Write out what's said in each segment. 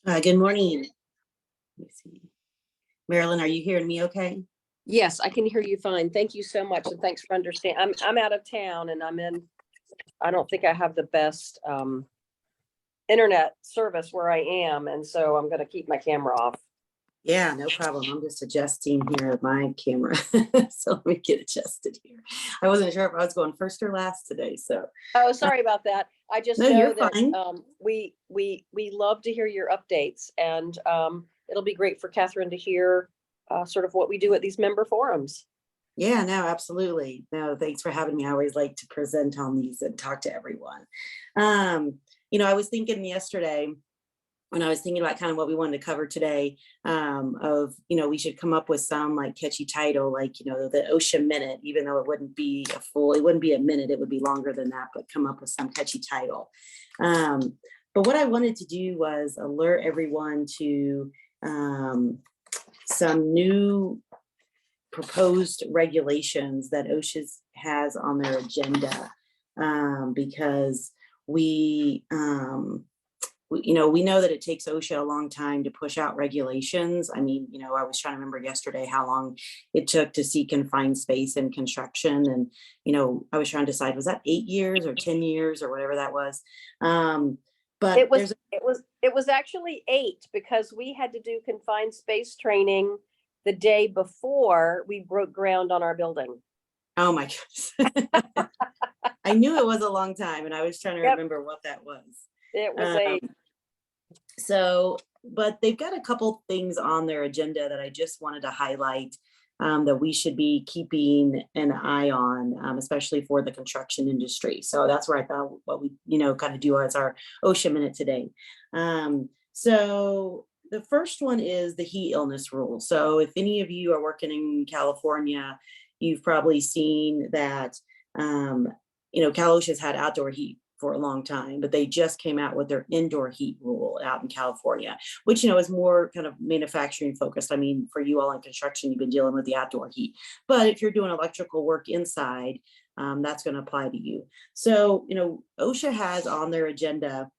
Good morning. Let me see. Marilyn, are you hearing me okay? Yes, I can hear you fine. Thank you so much, and thanks for understanding. I'm out of town, and I don't think I have the best internet service where I am, and so I'm gonna keep my camera off. Yeah, no problem. I'm just adjusting here my camera. So let me get adjusted here. I wasn't sure if I was going first or last today. So Oh, sorry about that. I just no, know you're that fine. we love to hear your updates, and it'll be great for Catherine to hear sort of what we do at these member forums. Yeah, no, absolutely. No, thanks for having me. I always like to present on these and talk to everyone. I was thinking yesterday when I was thinking about kind of what we wanted to cover today, we should come up with some like catchy title, like, the OSHA Minute, even though it wouldn't be it wouldn't be a minute, it would be longer than that, but come up with some catchy title. But what I wanted to do was alert everyone to some new proposed regulations that OSHA has on their agenda, because we know that it takes OSHA a long time to push out regulations. I mean, I was trying to remember yesterday how long it took to see confined space in construction. And, I was trying to decide, was that 8 years or 10 years or whatever that was? But It was actually 8, because we had to do confined space training the day before we broke ground on our building. Oh my goodness. I knew it was a long time, and I was trying to remember what that was. It was 8. But they've got a couple things on their agenda that I just wanted to highlight, that we should be keeping an eye on, especially for the construction industry. So that's where I thought what we, kind of do as our OSHA Minute today. So the first one is the heat illness rule. So if any of you are working in California, you've probably seen that, Cal OSHA's had outdoor heat for a long time, but they just came out with their indoor heat rule out in California, which, is more kind of manufacturing focused. I mean, for you all in construction, you've been dealing with the outdoor heat, but if you're doing electrical work inside, that's going to apply to you. So, OSHA has on their agenda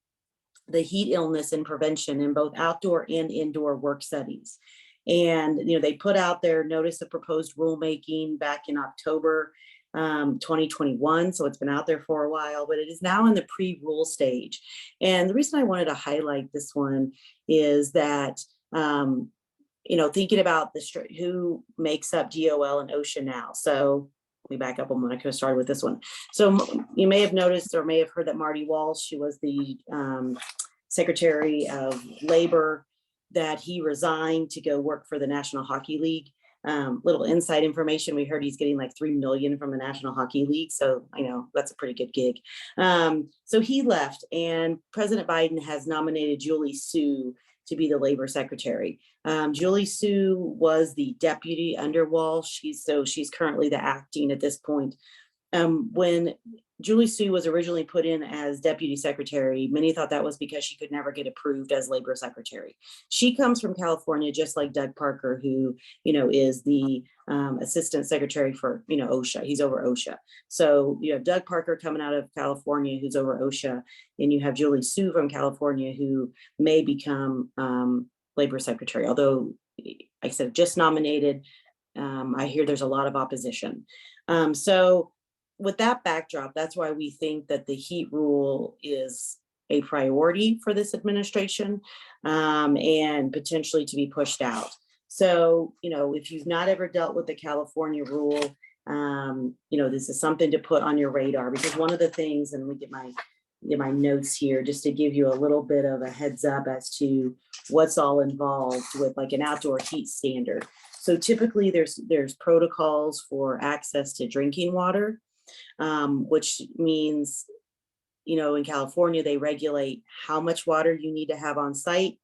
the heat illness and prevention in both outdoor and indoor work settings. And, they put out their notice of proposed rulemaking back in October 2021. So it's been out there for a while, but it is now in the pre-rule stage. And the reason I wanted to highlight this one is that, thinking about who makes up DOL and OSHA now. So let me back up. I'm going to start with this one. So you may have noticed or may have heard that Marty Walsh, she was the Secretary of Labor, that he resigned to go work for the National Hockey League. Little inside information, we heard he's getting like $3 million from the National Hockey League. So I know that's a pretty good gig. So he left, and President Biden has nominated Julie Su to be the labor secretary. Julie Su was the deputy under Walsh. She's currently the acting at this point. When Julie Su was originally put in as deputy secretary, many thought that was because she could never get approved as labor secretary. She comes from California, just like Doug Parker, who, is the assistant secretary for, OSHA. He's over OSHA. So you have Doug Parker coming out of California, who's over OSHA, and you have Julie Su from California, who may become labor secretary. Although, like I said, just nominated, I hear there's a lot of opposition. So with that backdrop, that's why we think that the heat rule is a priority for this administration, and potentially to be pushed out. So, if you've not ever dealt with the California rule, this is something to put on your radar, because one of the things, and let me get my notes here just to give you a little bit of a heads up as to what's all involved with like an outdoor heat standard. So typically there's protocols for access to drinking water, which means, in California, they regulate how much water you need to have on site,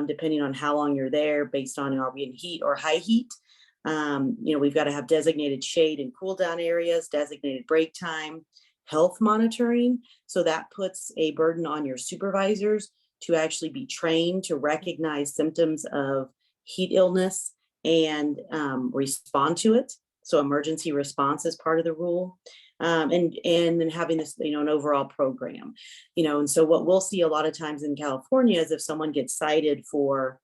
depending on how long you're there, based on are we in heat or high heat. We've got to have designated shade and cool down areas, designated break time, health monitoring. So that puts a burden on your supervisors to actually be trained to recognize symptoms of heat illness and respond to it. So emergency response is part of the rule. and then having this, an overall program, and so what we'll see a lot of times in California is if someone gets cited for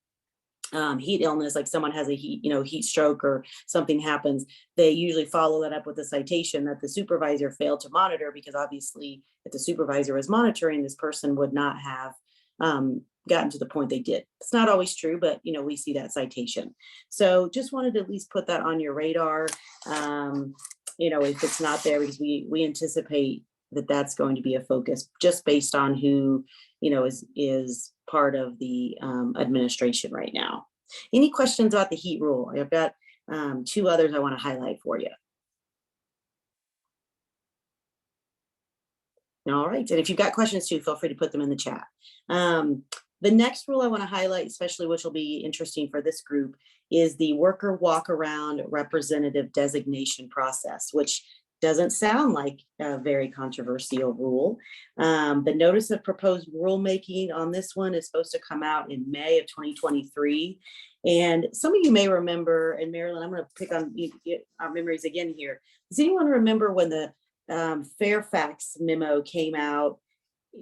heat illness, like someone has a heat stroke or something happens, they usually follow that up with a citation that the supervisor failed to monitor, because obviously if the supervisor was monitoring, this person would not have gotten to the point they did. It's not always true, but we see that citation. So just wanted to at least put that on your radar. If it's not there, because we anticipate that that's going to be a focus just based on who is part of the administration right now. Any questions about the heat rule? I've got 2 others I want to highlight for you. All right, and if you've got questions too, feel free to put them in the chat. The next rule I want to highlight, especially which will be interesting for this group, is the worker walk around representative designation process, which doesn't sound like a very controversial rule. The notice of proposed rulemaking on this one is supposed to come out in May of 2023. And some of you may remember, and Marilyn, I'm going to pick on our memories again here. Does anyone remember when the Fairfax memo came out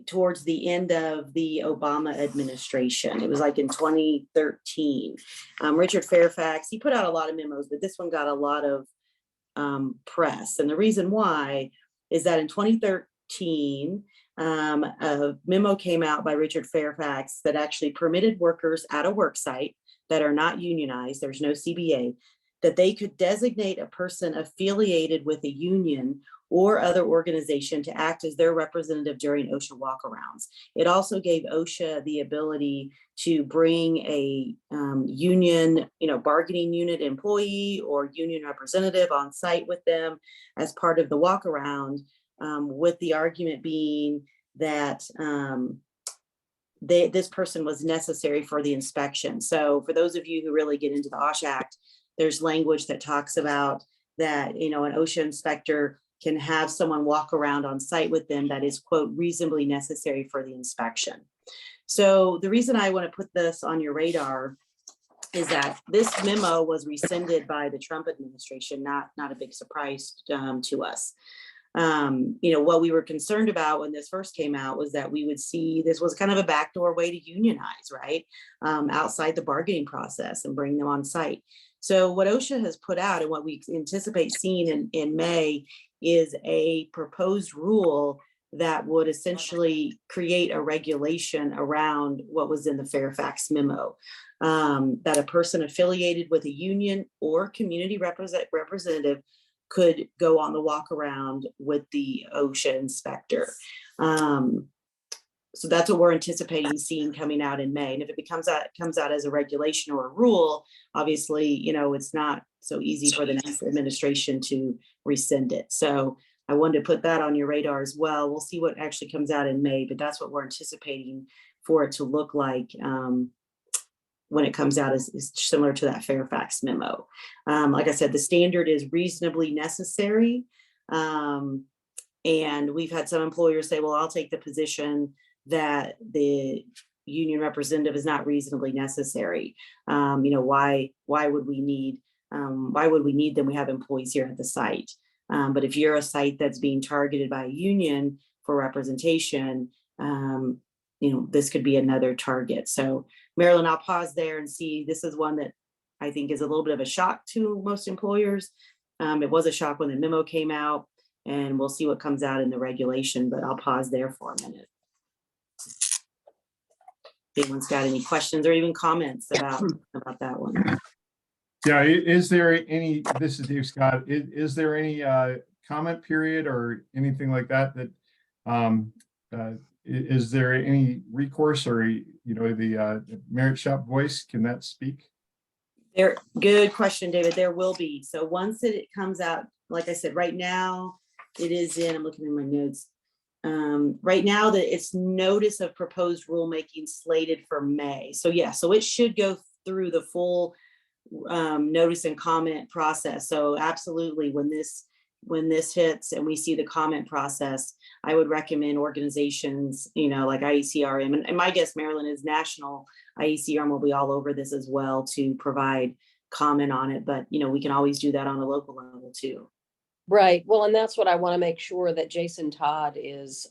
towards the end of the Obama administration? It was like in 2013. Richard Fairfax, he put out a lot of memos, but this one got a lot of press. And the reason why is that in 2013, a memo came out by Richard Fairfax that actually permitted workers at a work site that are not unionized, there's no CBA, that they could designate a person affiliated with a union or other organization to act as their representative during OSHA walkarounds. It also gave OSHA the ability to bring a union, bargaining unit employee or union representative on site with them as part of the walkaround, with the argument being that this person was necessary for the inspection. So for those of you who really get into the OSHA Act, there's language that talks about that, an OSHA inspector can have someone walk around on site with them that is, quote, reasonably necessary for the inspection. So the reason I want to put this on your radar is that this memo was rescinded by the Trump administration, not a big surprise to us. What we were concerned about when this first came out was that we would see this was kind of a backdoor way to unionize, right? Outside the bargaining process and bring them on site. So what OSHA has put out and what we anticipate seeing in May is a proposed rule that would essentially create a regulation around what was in the Fairfax memo, that a person affiliated with a union or community representative could go on the walk around with the OSHA inspector. So that's what we're anticipating seeing coming out in May. And if it comes out as a regulation or a rule, obviously, it's not so easy for the next administration to rescind it. So I wanted to put that on your radar as well. We'll see what actually comes out in May, but that's what we're anticipating for it to look like when it comes out is similar to that Fairfax memo. Like I said, the standard is reasonably necessary. And we've had some employers say, well, I'll take the position that the union representative is not reasonably necessary. Why would we need them? We have employees here at the site. But if you're a site that's being targeted by a union for representation, this could be another target. So Marilyn, I'll pause there and see. This is one that I think is a little bit of a shock to most employers. It was a shock when the memo came out, and we'll see what comes out in the regulation, but I'll pause there for a minute. If anyone's got any questions or even comments about that one. Yeah, is there any, this is Dave Scott, is there any comment period or anything like that is there any recourse or, the Merit Shop voice, can that speak? Good question, David. There will be. So once it comes out, like I said, right now it is in, I'm looking in my notes. Right now that it's notice of proposed rulemaking slated for May. So yeah, so it should go through the full notice and comment process. So absolutely, when this hits and we see the comment process, I would recommend organizations, like IECRM, and my guess, Maryland, is national. IECRM will be all over this as well to provide comment on it, but we can always do that on a local level too. Right. Well, and that's what I want to make sure that Jason Todd is,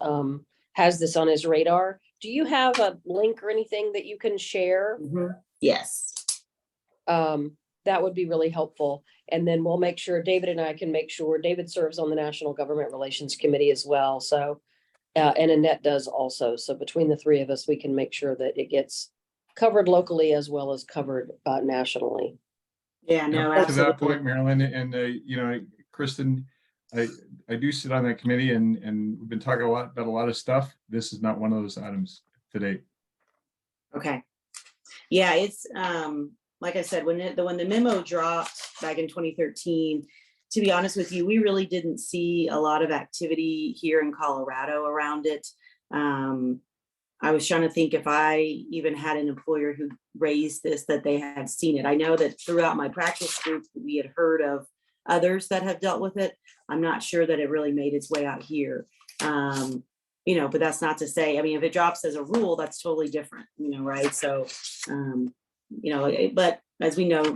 has this on his radar. Do you have a link or anything that you can share? Yes. That would be really helpful. And then we'll make sure, David and I can make sure, David serves on the National Government Relations Committee as well. So, and Annette does also. So between the three of us, we can make sure that it gets covered locally as well as covered nationally. Yeah, no, To that absolutely. point, Marilyn, and you know, Kristen, I do sit on that committee, and we've been talking a lot about a lot of stuff. This is not one of those items today. Okay. Yeah, it's like I said, when the memo dropped back in 2013, to be honest with you, we really didn't see a lot of activity here in Colorado around it. I was trying to think if I even had an employer who raised this, that they had seen it. I know that throughout my practice group, we had heard of others that have dealt with it. I'm not sure that it really made its way out here. You know, but that's not to say, I mean, if it drops as a rule, that's totally different, you know, right? So, you know, but as we know,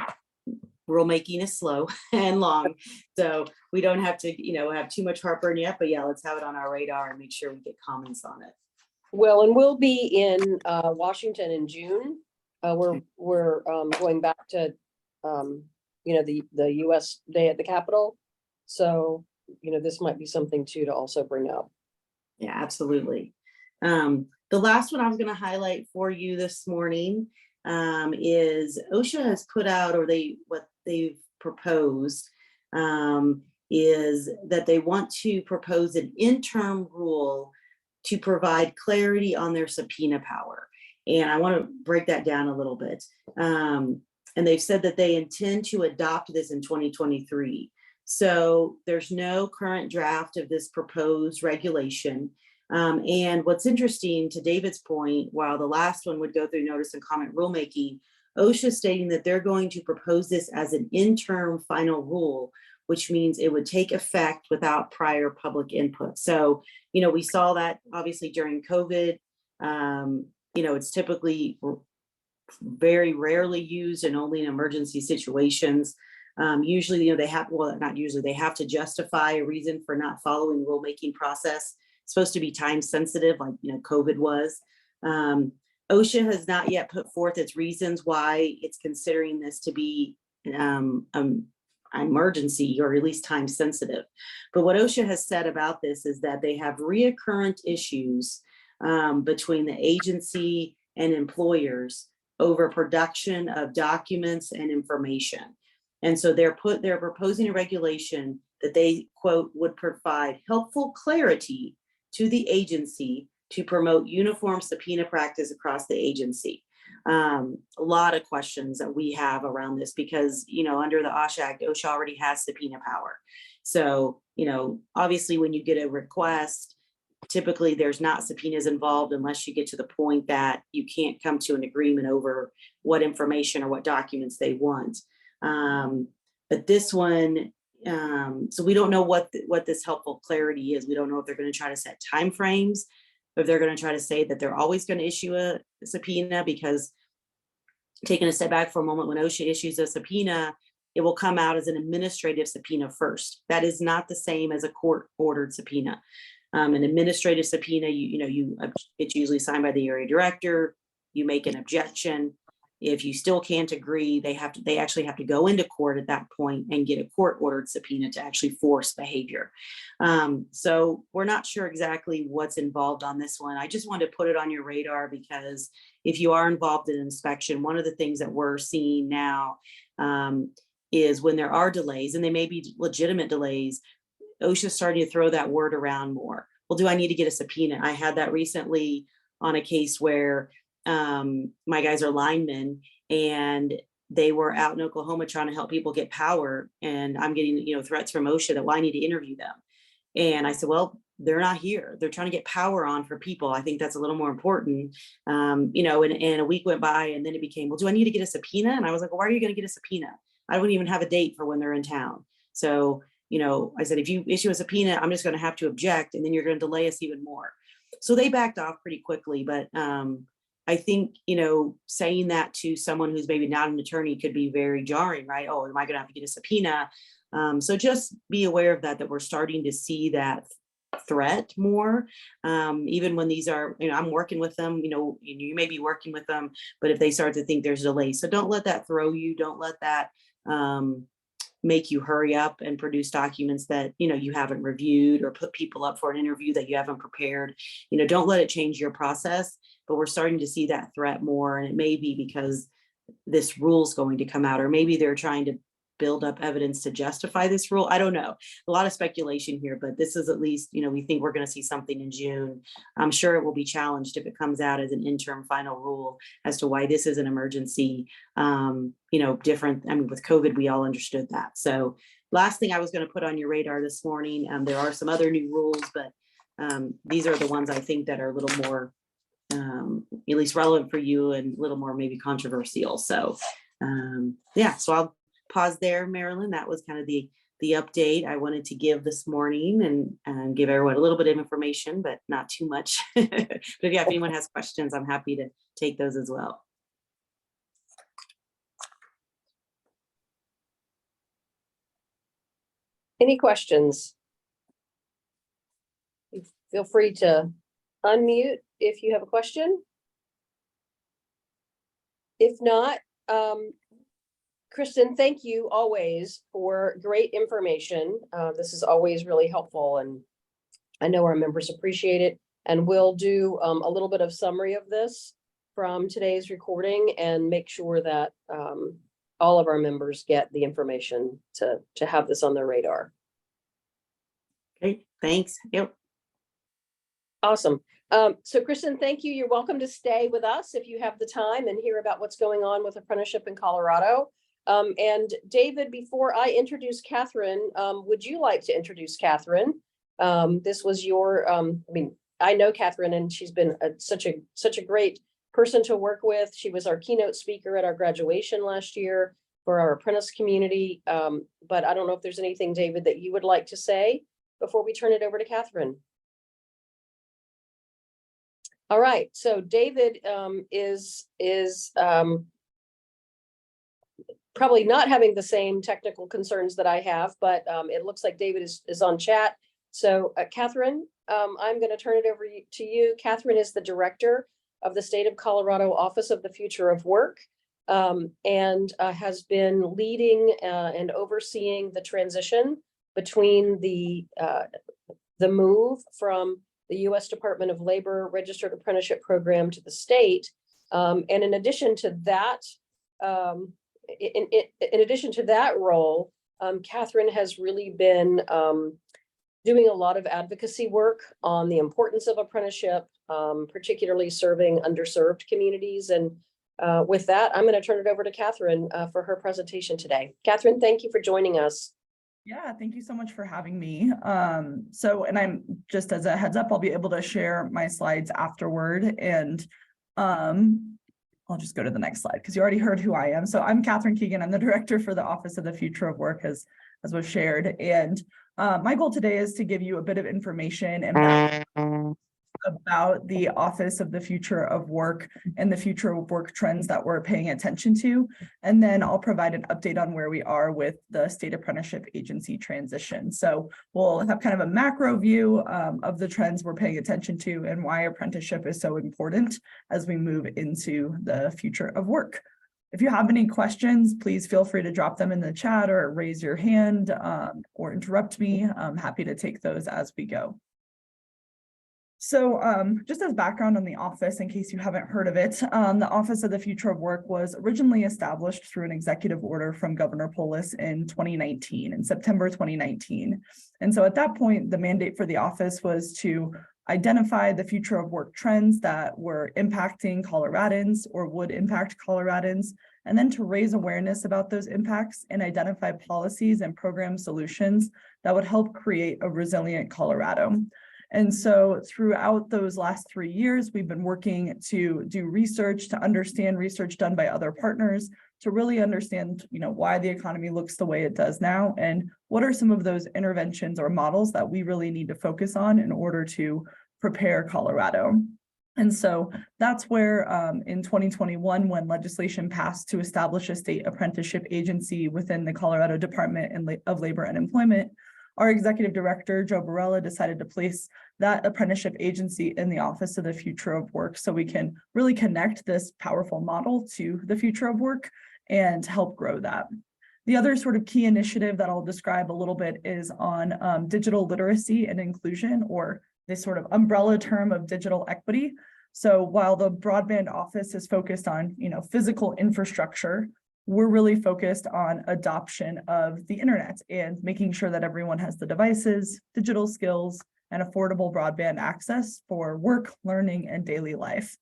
rulemaking is slow and long. So we don't have to, you know, have too much heartburn yet, but yeah, let's have it on our radar and make sure we get comments on it. Well, and we'll be in Washington in June. We're going back to you know, the US Day at the Capitol. So, you know, this might be something too to also bring up. Yeah, absolutely. The last one I was going to highlight for you this morning is OSHA has put out, or what they've proposed is that they want to propose an interim rule to provide clarity on their subpoena power. And I want to break that down a little bit. And they've said that they intend to adopt this in 2023. So there's no current draft of this proposed regulation. And what's interesting, to David's point, while the last one would go through notice and comment rulemaking, OSHA stating that they're going to propose this as an interim final rule, which means it would take effect without prior public input. So, you know, we saw that obviously during COVID. You know, it's typically very rarely used and only in emergency situations. Usually, you know, they have, well, not usually, they have to justify a reason for not following rulemaking process. It's supposed to be time sensitive, like, you know, COVID was. OSHA has not yet put forth its reasons why it's considering this to be emergency, or at least time sensitive. But what OSHA has said about this is that they have reoccurrent issues between the agency and employers over production of documents and information. And so they're proposing a regulation that they, quote, would provide helpful clarity to the agency to promote uniform subpoena practice across the agency. A lot of questions that we have around this because, you know, under the OSHA Act, OSHA already has subpoena power. So, you know, obviously when you get a request, typically there's not subpoenas involved unless you get to the point that you can't come to an agreement over what information or what documents they want. But this one, so we don't know what this helpful clarity is. We don't know if they're going to try to set timeframes, if they're going to try to say that they're always going to issue a subpoena, because taking a step back for a moment, when OSHA issues a subpoena, it will come out as an administrative subpoena first. That is not the same as a court-ordered subpoena. An administrative subpoena, it's usually signed by the area director. You make an objection. If you still can't agree, they actually have to go into court at that point and get a court-ordered subpoena to actually force behavior. So we're not sure exactly what's involved on this one. I just wanted to put it on your radar because if you are involved in inspection, one of the things that we're seeing now is when there are delays, and they may be legitimate delays, OSHA's starting to throw that word around more. Well, do I need to get a subpoena? I had that recently on a case where my guys are linemen and they were out in Oklahoma trying to help people get power. And I'm getting, threats from OSHA that, well, I need to interview them. And I said, well, they're not here. They're trying to get power on for people. I think that's a little more important. And a week went by and then it became, well, do I need to get a subpoena? And I was like, well, why are you going to get a subpoena? I wouldn't even have a date for when they're in town. So, I said, if you issue a subpoena, I'm just going to have to object and then you're going to delay us even more. So they backed off pretty quickly. But I think, saying that to someone who's maybe not an attorney could be very jarring, right? Oh, am I going to have to get a subpoena? So just be aware of that we're starting to see that threat more, even when these are, I'm working with them, you may be working with them, but if they start to think there's delay, so don't let that throw you, don't let that make you hurry up and produce documents that you haven't reviewed, or put people up for an interview that you haven't prepared. Don't let it change your process, but we're starting to see that threat more, and it may be because this rule's going to come out, or maybe they're trying to build up evidence to justify this rule. I don't know. A lot of speculation here, but this is at least, we think we're going to see something in June. I'm sure it will be challenged if it comes out as an interim final rule as to why this is an emergency. Different. I mean, with COVID, we all understood that. So last thing I was going to put on your radar this morning, there are some other new rules, but these are the ones I think that are a little more, at least relevant for you, and a little more maybe controversial. So yeah, so I'll pause there, Marilyn. That was kind of the update I wanted to give this morning, and give everyone a little bit of information, but not too much. But if anyone has questions, I'm happy to take those as well. Any questions? Feel free to unmute if you have a question. If not, Kristen, thank you always for great information. This is always really helpful, and I know our members appreciate it. And we'll do a little bit of summary of this from today's recording, and make sure that all of our members get the information to have this on their radar. Okay, thanks. Yep. Awesome. So Kristen, thank you. You're welcome to stay with us if you have the time and hear about what's going on with apprenticeship in Colorado. And David, before I introduce Catherine, would you like to introduce Catherine? This was your, I know Catherine, and she's been such a great person to work with. She was our keynote speaker at our graduation last year for our apprentice community. But I don't know if there's anything, David, that you would like to say before we turn it over to Catherine. All right, so David is probably not having the same technical concerns that I have, but it looks like David is on chat. So Catherine, I'm going to turn it over to you. Catherine is the director of the State of Colorado Office of the Future of Work, and has been leading and overseeing the transition between the move from the U.S. Department of Labor Registered Apprenticeship Program to the state. And in addition to that, in addition to that role, Catherine has really been doing a lot of advocacy work on the importance of apprenticeship, particularly serving underserved communities. And with that, I'm going to turn it over to Catherine for her presentation today. Catherine, thank you for joining us. Yeah, thank you so much for having me. And I'm just, as a heads up, I'll be able to share my slides afterward, and I'll just go to the next slide because you already heard who I am. So I'm Catherine Keegan. I'm the director for the Office of the Future of Work, as was shared. And my goal today is to give you a bit of information and about the Office of the Future of Work and the future of work trends that we're paying attention to. And then I'll provide an update on where we are with the State Apprenticeship Agency transition. So we'll have kind of a macro view of the trends we're paying attention to and why apprenticeship is so important as we move into the future of work. If you have any questions, please feel free to drop them in the chat or raise your hand or interrupt me. I'm happy to take those as we go. So just as background on the office, in case you haven't heard of it, the Office of the Future of Work was originally established through an executive order from Governor Polis in 2019, in September 2019. And so at that point, the mandate for the office was to identify the future of work trends that were impacting Coloradans or would impact Coloradans, and then to raise awareness about those impacts and identify policies and program solutions that would help create a resilient Colorado. And so throughout those last 3 years, we've been working to do research, to understand research done by other partners, to really understand, why the economy looks the way it does now, and what are some of those interventions or models that we really need to focus on in order to prepare Colorado. And so that's where in 2021, when legislation passed to establish a state apprenticeship agency within the Colorado Department of Labor and Employment, our executive director, Joe Barella, decided to place that apprenticeship agency in the Office of the Future of Work so we can really connect this powerful model to the future of work and help grow that. The other sort of key initiative that I'll describe a little bit is on digital literacy and inclusion, or this sort of umbrella term of digital equity. So while the broadband office is focused on, physical infrastructure, we're really focused on adoption of the internet and making sure that everyone has the devices, digital skills, and affordable broadband access for work, learning, and daily life.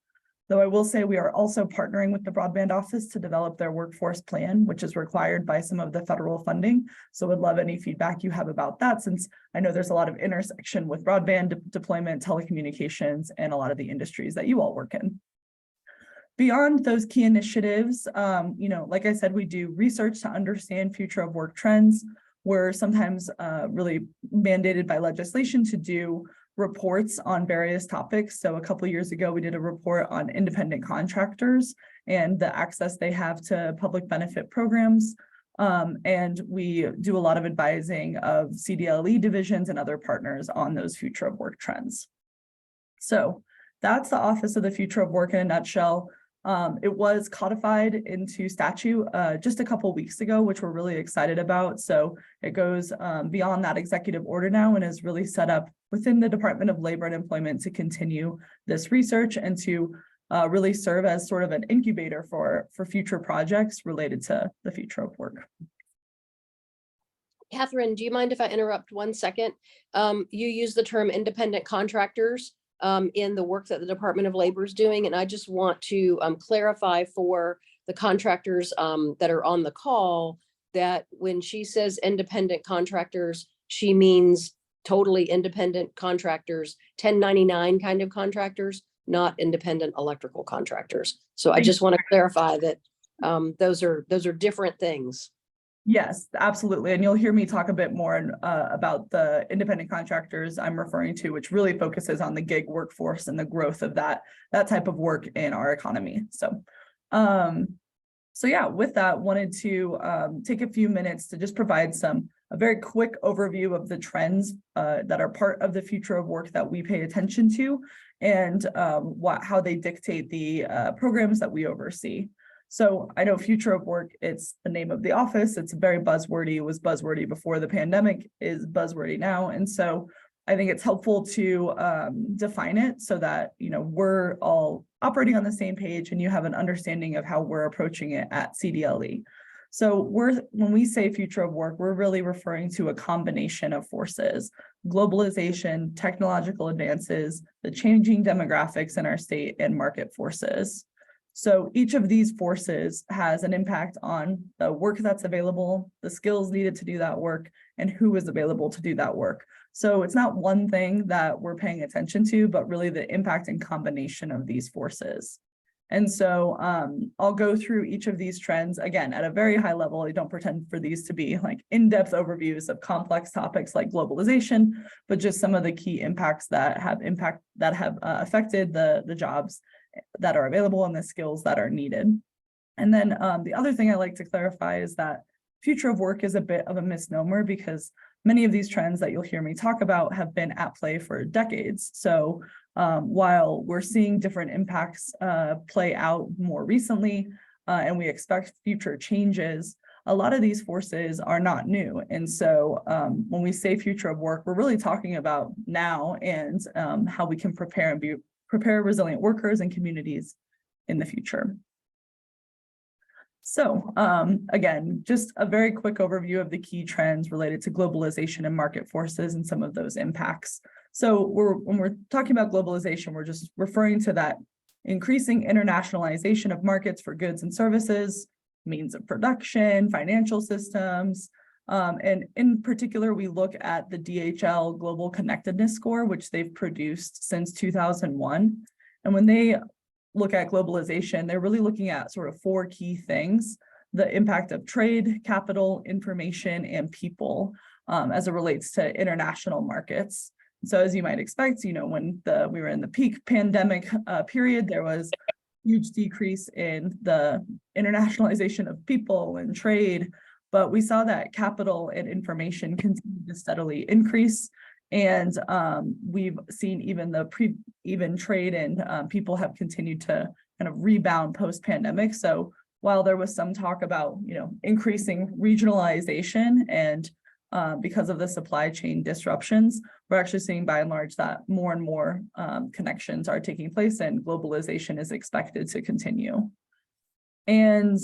Though I will say we are also partnering with the broadband office to develop their workforce plan, which is required by some of the federal funding. So would love any feedback you have about that, since I know there's a lot of intersection with broadband deployment, telecommunications, and a lot of the industries that you all work in. Beyond those key initiatives, like I said, we do research to understand future of work trends. We're sometimes really mandated by legislation to do reports on various topics. So a couple of years ago, we did a report on independent contractors and the access they have to public benefit programs. And we do a lot of advising of CDLE divisions and other partners on those future of work trends. So that's the Office of the Future of Work in a nutshell. It was codified into statute just a couple weeks ago, which we're really excited about. So it goes beyond that executive order now and is really set up within the Department of Labor and Employment to continue this research and to really serve as sort of an incubator for future projects related to the future of work. Catherine, do you mind if I interrupt 1 second? You use the term independent contractors in the work that the Department of Labor is doing. And I just want to clarify for the contractors that are on the call that when she says independent contractors, she means totally independent contractors, 1099 kind of contractors, not independent electrical contractors. So I just want to clarify that those are different things. Yes, absolutely. And you'll hear me talk a bit more about the independent contractors I'm referring to, which really focuses on the gig workforce and the growth of that type of work in our economy. So yeah, with that, wanted to take a few minutes to just provide a very quick overview of the trends that are part of the future of work that we pay attention to and how they dictate the programs that we oversee. So I know future of work, it's the name of the office. It's very buzzwordy. It was buzzwordy before the pandemic, is buzzwordy now. And so I think it's helpful to define it so that, we're all operating on the same page and you have an understanding of how we're approaching it at CDLE. So when we say future of work, we're really referring to a combination of forces: globalization, technological advances, the changing demographics in our state, and market forces. So each of these forces has an impact on the work that's available, the skills needed to do that work, and who is available to do that work. So it's not one thing that we're paying attention to, but really the impact and combination of these forces. And so I'll go through each of these trends again at a very high level. I don't pretend for these to be like in-depth overviews of complex topics like globalization, but just some of the key impacts that have affected the jobs that are available and the skills that are needed. And then the other thing I like to clarify is that future of work is a bit of a misnomer because many of these trends that you'll hear me talk about have been at play for decades. So while we're seeing different impacts play out more recently, and we expect future changes, a lot of these forces are not new. And so when we say future of work, we're really talking about now and how we can prepare resilient workers and communities in the future. So again, just a very quick overview of the key trends related to globalization and market forces and some of those impacts. So when we're talking about globalization, we're just referring to that increasing internationalization of markets for goods and services, means of production, financial systems, and in particular, we look at the DHL Global Connectedness Score, which they've produced since 2001. And when they look at globalization, they're really looking at sort of 4 key things: the impact of trade, capital, information, and people as it relates to international markets. So as you might expect, when we were in the peak pandemic period, there was huge decrease in the internationalization of people and trade, but we saw that capital and information continue to steadily increase. And we've seen even trade and people have continued to kind of rebound post-pandemic. So while there was some talk about, increasing regionalization and because of the supply chain disruptions, we're actually seeing by and large that more and more connections are taking place and globalization is expected to continue. And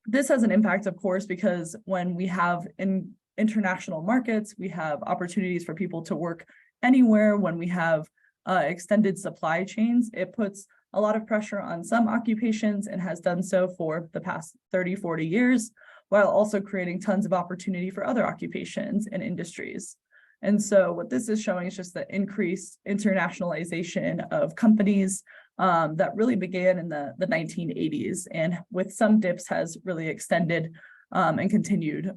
this has an impact, of course, because when we have in international markets, we have opportunities for people to work anywhere. When we have extended supply chains, it puts a lot of pressure on some occupations and has done so for the past 30, 40 years, while also creating tons of opportunity for other occupations and industries. And so what this is showing is just the increased internationalization of companies that really began in the 1980s, and with some dips has really extended and continued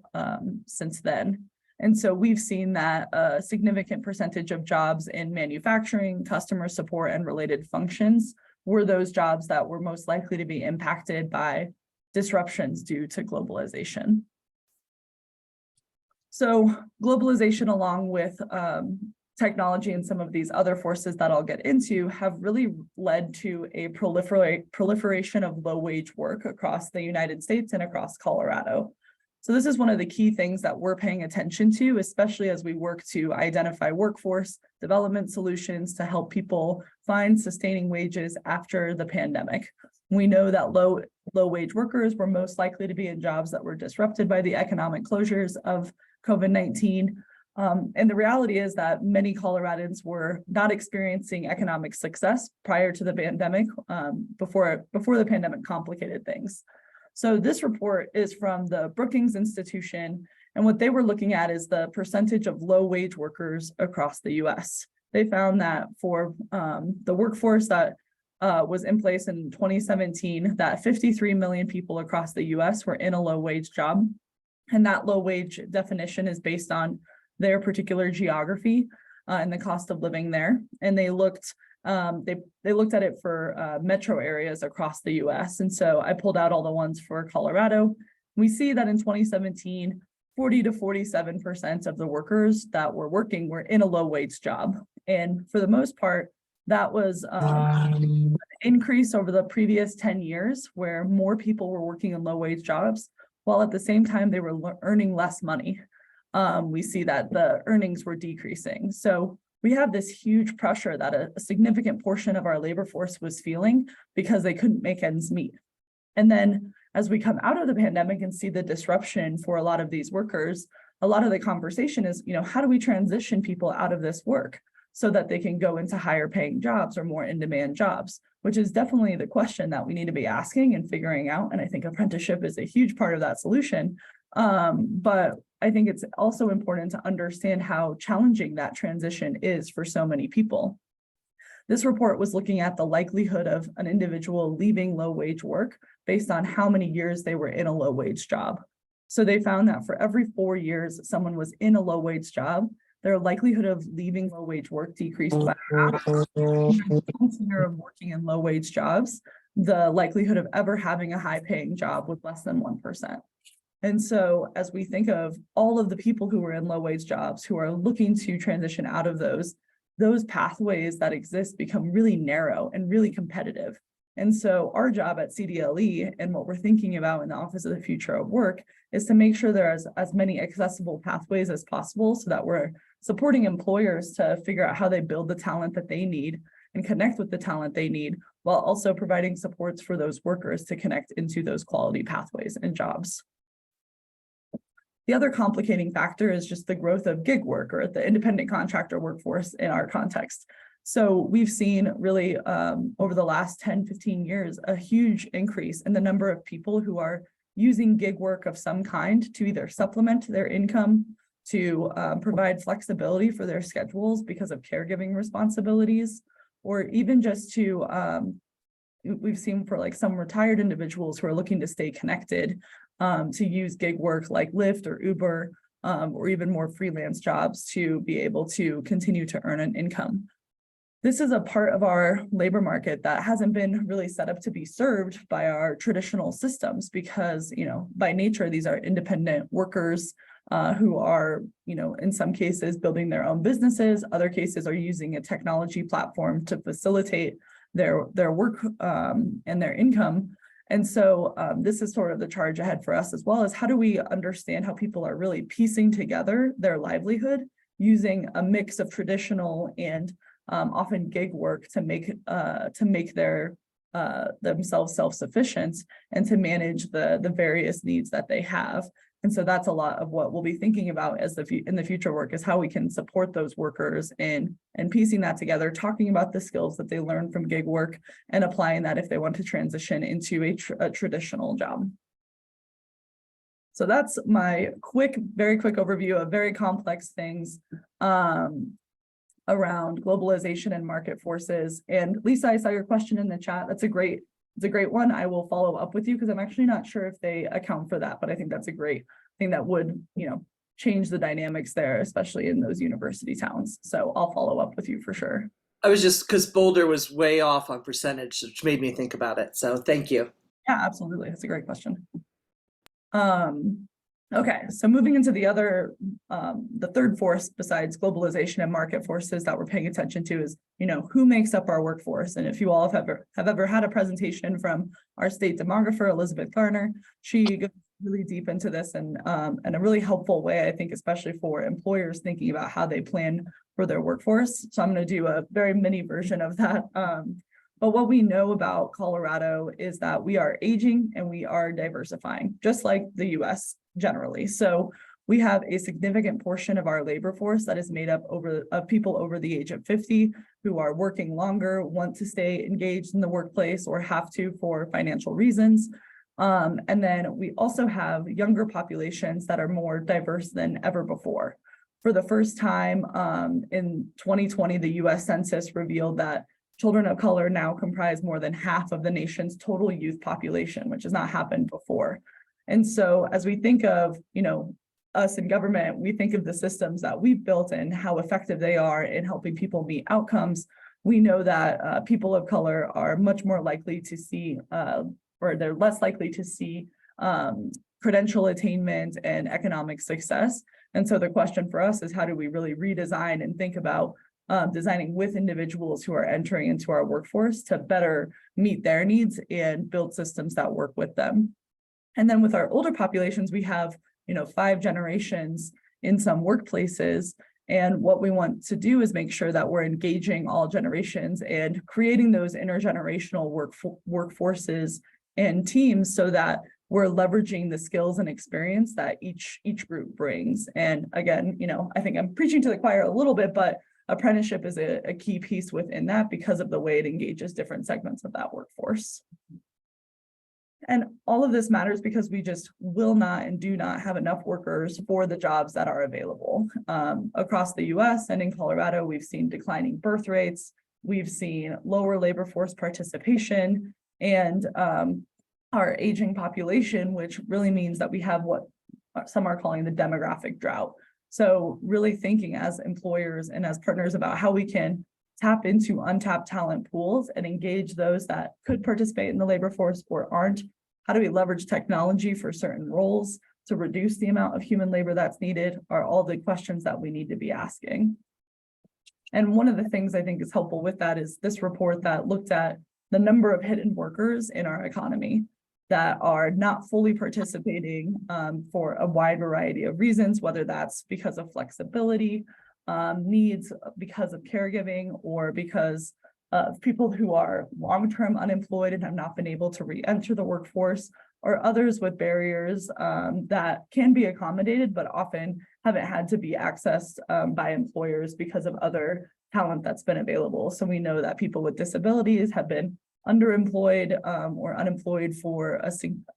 since then. And so we've seen that a significant percentage of jobs in manufacturing, customer support, and related functions were those jobs that were most likely to be impacted by disruptions due to globalization. So globalization, along with technology and some of these other forces that I'll get into, have really led to a proliferation of low-wage work across the United States and across Colorado. So this is one of the key things that we're paying attention to, especially as we work to identify workforce development solutions to help people find sustaining wages after the pandemic. We know that low-wage workers were most likely to be in jobs that were disrupted by the economic closures of COVID-19. And the reality is that many Coloradans were not experiencing economic success prior to the pandemic, before the pandemic complicated things. So this report is from the Brookings Institution, and what they were looking at is the percentage of low-wage workers across the US. They found that for the workforce that was in place in 2017, that 53 million people across the US were in a low-wage job. And that low-wage definition is based on their particular geography and the cost of living there. And they looked at it for metro areas across the US. And so I pulled out all the ones for Colorado. We see that in 2017, 40 to 47% of the workers that were working were in a low-wage job. And for the most part, that was an increase over the previous 10 years, where more people were working in low-wage jobs, while at the same time they were earning less money. We see that the earnings were decreasing. So we have this huge pressure that a significant portion of our labor force was feeling because they couldn't make ends meet. And then as we come out of the pandemic and see the disruption for a lot of these workers, a lot of the conversation is, how do we transition people out of this work so that they can go into higher paying jobs or more in-demand jobs, which is definitely the question that we need to be asking and figuring out. And I think apprenticeship is a huge part of that solution. But I think it's also important to understand how challenging that transition is for so many people. This report was looking at the likelihood of an individual leaving low-wage work based on how many years they were in a low-wage job. So they found that for every 4 years someone was in a low-wage job, their likelihood of leaving low-wage work decreased by half. Year of working in low-wage jobs, the likelihood of ever having a high-paying job was less than 1%. And so as we think of all of the people who are in low-wage jobs who are looking to transition out of those pathways that exist become really narrow and really competitive. And so our job at CDLE and what we're thinking about in the Office of the Future of Work is to make sure there are as many accessible pathways as possible so that we're supporting employers to figure out how they build the talent that they need and connect with the talent they need, while also providing supports for those workers to connect into those quality pathways and jobs. The other complicating factor is just the growth of gig work, or the independent contractor workforce in our context. So we've seen really over the last 10, 15 years, a huge increase in the number of people who are using gig work of some kind to either supplement their income, to provide flexibility for their schedules because of caregiving responsibilities, or even just to, we've seen for like some retired individuals who are looking to stay connected, to use gig work like Lyft or Uber or even more freelance jobs to be able to continue to earn an income. This is a part of our labor market that hasn't been really set up to be served by our traditional systems because, by nature, these are independent workers who are, in some cases building their own businesses, other cases are using a technology platform to facilitate their work and their income. And so this is sort of the charge ahead for us as well, as how do we understand how people are really piecing together their livelihood using a mix of traditional and often gig work to make their themselves self-sufficient and to manage the various needs that they have. And so that's a lot of what we'll be thinking about as in the future work is how we can support those workers in piecing that together, talking about the skills that they learn from gig work and applying that if they want to transition into a traditional job. So that's my very quick overview of very complex things around globalization and market forces. And Lisa, I saw your question in the chat. It's a great one. I will follow up with you because I'm actually not sure if they account for that, but I think that's a great thing that would, change the dynamics there, especially in those university towns. So I'll follow up with you for sure. I was just, because Boulder was way off on percentage, which made me think about it. So thank you. Yeah, absolutely. That's a great question. Okay, so moving into the third force besides globalization and market forces that we're paying attention to is, who makes up our workforce? And if you all have ever had a presentation from our state demographer, Elizabeth Garner, she goes really deep into this and in a really helpful way, I think, especially for employers thinking about how they plan for their workforce. So I'm going to do a very mini version of that. But what we know about Colorado is that we are aging and we are diversifying, just like the US generally. So we have a significant portion of our labor force that is made up of people over the age of 50 who are working longer, want to stay engaged in the workplace or have to for financial reasons. And then we also have younger populations that are more diverse than ever before. For the first time in 2020, the US Census revealed that children of color now comprise more than half of the nation's total youth population, which has not happened before. And so as we think of, us in government, we think of the systems that we've built and how effective they are in helping people meet outcomes. We know that people of color are much more likely to see, or they're less likely to see credential attainment and economic success. And so the question for us is how do we really redesign and think about designing with individuals who are entering into our workforce to better meet their needs and build systems that work with them. And then with our older populations, we have, 5 generations in some workplaces. And what we want to do is make sure that we're engaging all generations and creating those intergenerational workforces and teams so that we're leveraging the skills and experience that each group brings. And again, I think I'm preaching to the choir a little bit, but apprenticeship is a key piece within that because of the way it engages different segments of that workforce. And all of this matters because we just will not and do not have enough workers for the jobs that are available. Across the US and in Colorado, we've seen declining birth rates, we've seen lower labor force participation, and our aging population, which really means that we have what some are calling the demographic drought. So really thinking as employers and as partners about how we can tap into untapped talent pools and engage those that could participate in the labor force or aren't. How do we leverage technology for certain roles to reduce the amount of human labor that's needed are all the questions that we need to be asking. And one of the things I think is helpful with that is this report that looked at the number of hidden workers in our economy that are not fully participating for a wide variety of reasons, whether that's because of flexibility, needs because of caregiving, or because of people who are long-term unemployed and have not been able to re-enter the workforce, or others with barriers that can be accommodated, but often haven't had to be accessed by employers because of other talent that's been available. So we know that people with disabilities have been underemployed or unemployed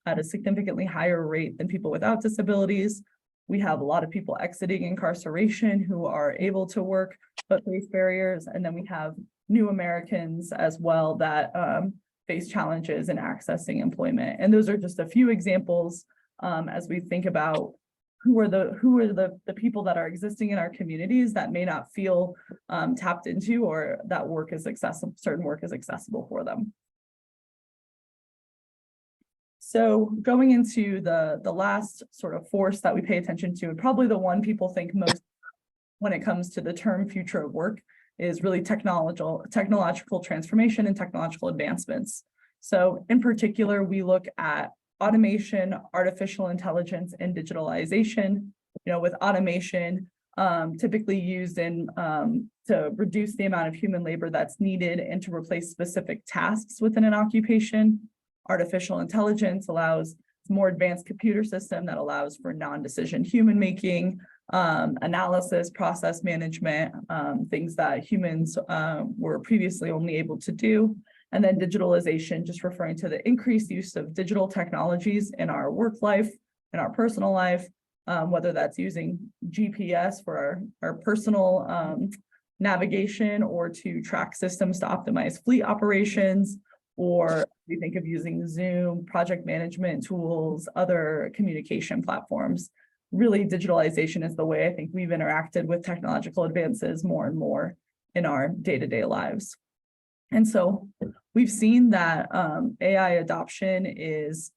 at a significantly higher rate than people without disabilities. We have a lot of people exiting incarceration who are able to work but face barriers. And then we have new Americans as well that face challenges in accessing employment. And those are just a few examples as we think about who are the people that are existing in our communities that may not feel tapped into, or that work is accessible, certain work is accessible for them. So going into the last sort of force that we pay attention to, and probably the one people think most when it comes to the term future of work, is really technological transformation and technological advancements. So in particular, we look at automation, artificial intelligence, and digitalization. You know, with automation typically used in to reduce the amount of human labor that's needed and to replace specific tasks within an occupation. Artificial intelligence allows more advanced computer system that allows for non-decision human making, analysis, process management, things that humans were previously only able to do. And then digitalization, just referring to the increased use of digital technologies in our work life, in our personal life, whether that's using GPS for our personal navigation, or to track systems to optimize fleet operations, or we think of using Zoom, project management tools, other communication platforms. Really, digitalization is the way I think we've interacted with technological advances more and more in our day-to-day lives. And so we've seen that AI adoption is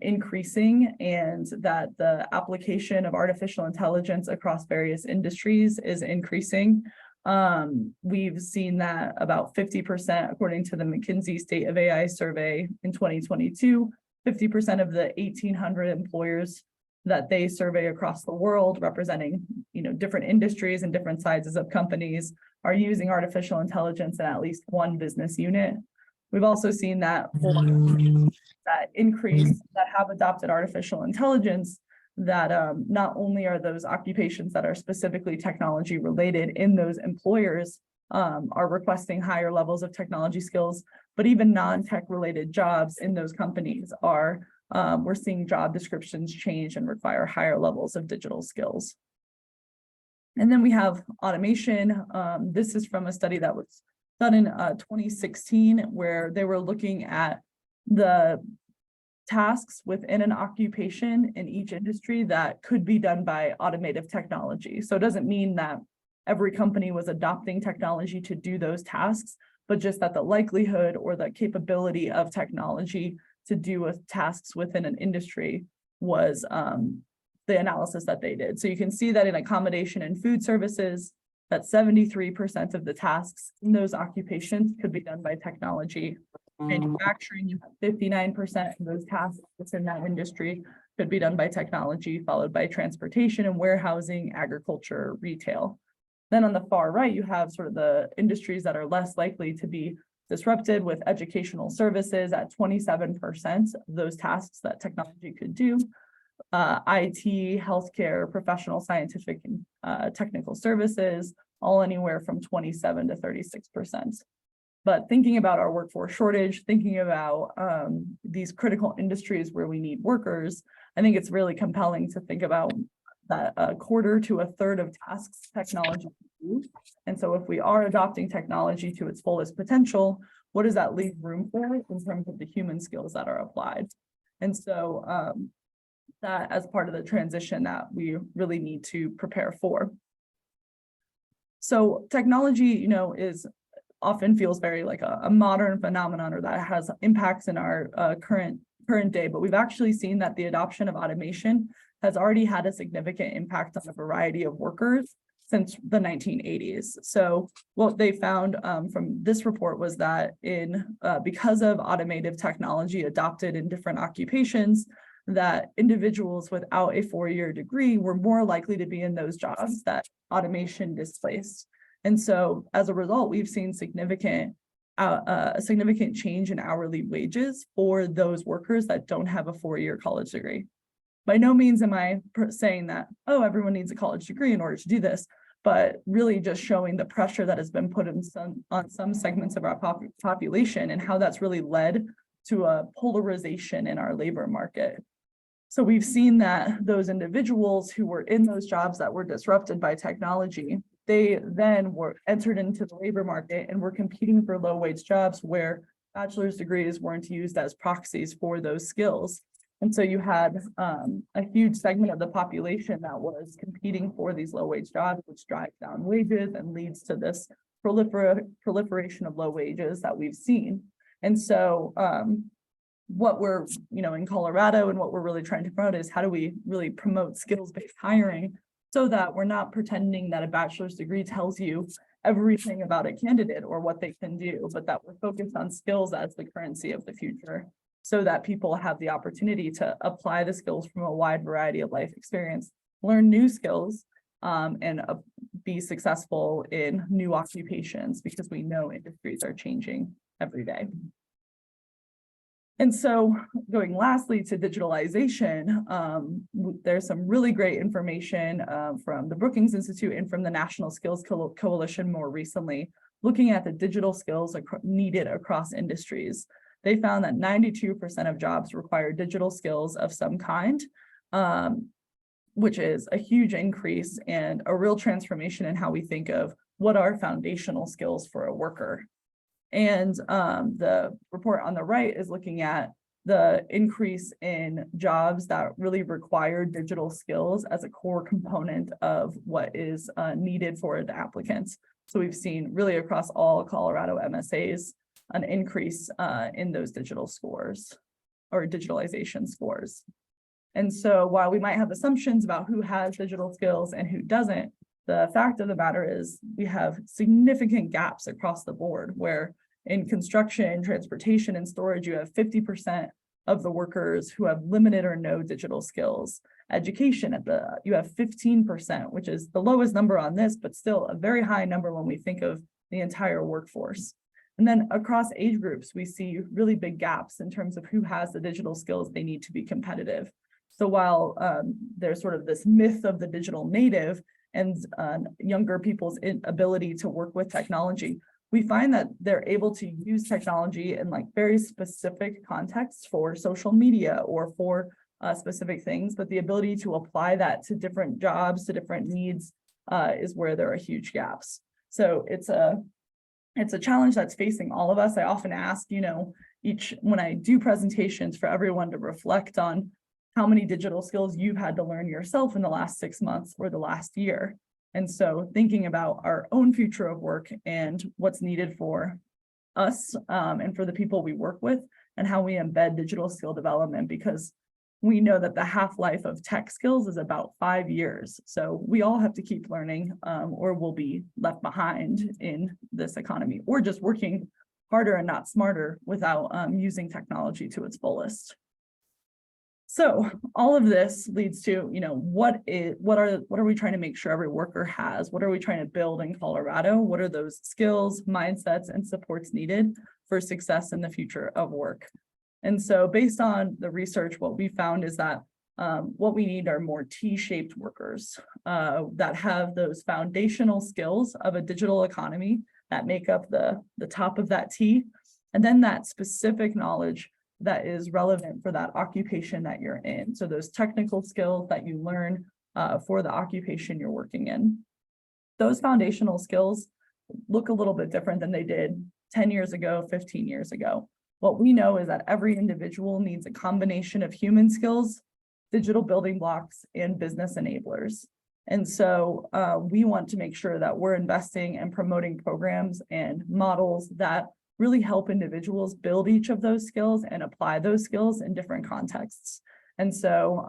increasing, and that the application of artificial intelligence across various industries is increasing. We've seen that about 50%, according to the McKinsey State of AI survey in 2022, 50% of the 1,800 employers that they survey across the world, representing, you know, different industries and different sizes of companies, are using artificial intelligence in at least one business unit. We've also seen that for that increase that have adopted artificial intelligence, that not only are those occupations that are specifically technology related in those employers are requesting higher levels of technology skills, but even non-tech related jobs in those companies are, we're seeing job descriptions change and require higher levels of digital skills. And then we have automation. This is from a study that was done in 2016, where they were looking at the tasks within an occupation in each industry that could be done by automative technology. So it doesn't mean that every company was adopting technology to do those tasks, but just that the likelihood or the capability of technology to do with tasks within an industry was the analysis that they did. So you can see that in accommodation and food services, that 73% of the tasks in those occupations could be done by technology. Manufacturing, you have 59% of those tasks within that industry could be done by technology, followed by transportation and warehousing, agriculture, retail. Then on the far right, you have sort of the industries that are less likely to be disrupted, with educational services at 27% of those tasks that technology could do. IT, healthcare, professional, scientific, and technical services, all anywhere from 27 to 36%. But thinking about our workforce shortage, thinking about these critical industries where we need workers, I think it's really compelling to think about that a quarter to a third of tasks technology can do. And so if we are adopting technology to its fullest potential, what does that leave room for in terms of the human skills that are applied? And so that as part of the transition that we really need to prepare for. So technology, you know, is often feels very like a modern phenomenon, or that has impacts in our current day, but we've actually seen that the adoption of automation has already had a significant impact on a variety of workers since the 1980s. So what they found from this report was that because of automative technology adopted in different occupations, that individuals without a 4-year degree were more likely to be in those jobs that automation displaced. And so as a result, we've seen a significant change in hourly wages for those workers that don't have a 4-year college degree. By no means am I saying that, oh, everyone needs a college degree in order to do this, but really just showing the pressure that has been put on some segments of our population, and how that's really led to a polarization in our labor market. So we've seen that those individuals who were in those jobs that were disrupted by technology, they then were entered into the labor market and were competing for low wage jobs where bachelor's degrees weren't used as proxies for those skills. And so you had a huge segment of the population that was competing for these low wage jobs, which drives down wages and leads to this proliferation of low wages that we've seen. And so what we're, in Colorado and what we're really trying to promote is how do we really promote skills-based hiring so that we're not pretending that a bachelor's degree tells you everything about a candidate or what they can do, but that we're focused on skills as the currency of the future so that people have the opportunity to apply the skills from a wide variety of life experience, learn new skills, and be successful in new occupations because we know industries are changing every day. And so going lastly to digitalization, there's some really great information from the Brookings Institute and from the National Skills Coalition more recently, looking at the digital skills needed across industries. They found that 92% of jobs require digital skills of some kind, which is a huge increase and a real transformation in how we think of what are foundational skills for a worker. And the report on the right is looking at the increase in jobs that really require digital skills as a core component of what is needed for the applicants. So we've seen really across all Colorado MSAs an increase in those digital scores or digitalization scores. And so while we might have assumptions about who has digital skills and who doesn't, the fact of the matter is we have significant gaps across the board where in construction, transportation, and storage, you have 50% of the workers who have limited or no digital skills. Education, you have 15%, which is the lowest number on this, but still a very high number when we think of the entire workforce. And then across age groups, we see really big gaps in terms of who has the digital skills they need to be competitive. So while there's sort of this myth of the digital native and younger people's ability to work with technology, we find that they're able to use technology in like very specific contexts for social media or for specific things, but the ability to apply that to different jobs, to different needs is where there are huge gaps. So it's a challenge that's facing all of us. I often ask, when I do presentations for everyone to reflect on how many digital skills you've had to learn yourself in the last 6 months or the last year. And so thinking about our own future of work and what's needed for us and for the people we work with and how we embed digital skill development, because we know that the half-life of tech skills is about 5 years. So we all have to keep learning or we'll be left behind in this economy or just working harder and not smarter without using technology to its fullest. So all of this leads to, what are we trying to make sure every worker has? What are we trying to build in Colorado? What are those skills, mindsets, and supports needed for success in the future of work? And so based on the research, what we found is that what we need are more T-shaped workers that have those foundational skills of a digital economy that make up the top of that T, and then that specific knowledge that is relevant for that occupation that you're in. So those technical skills that you learn for the occupation you're working in. Those foundational skills look a little bit different than they did 10 years ago, 15 years ago. What we know is that every individual needs a combination of human skills, digital building blocks, and business enablers. And so we want to make sure that we're investing and promoting programs and models that really help individuals build each of those skills and apply those skills in different contexts. And so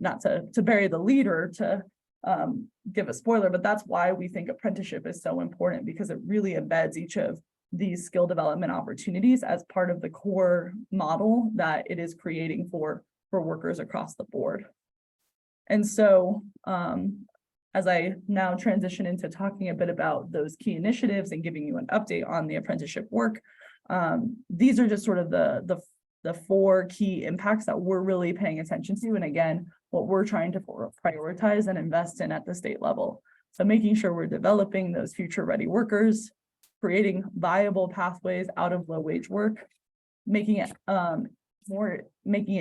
not to bury the lead or to give a spoiler, but that's why we think apprenticeship is so important, because it really embeds each of these skill development opportunities as part of the core model that it is creating for workers across the board. And so as I now transition into talking a bit about those key initiatives and giving you an update on the apprenticeship work, these are just sort of the 4 key impacts that we're really paying attention to. And again, what we're trying to prioritize and invest in at the state level. So making sure we're developing those future ready workers, creating viable pathways out of low wage work, making it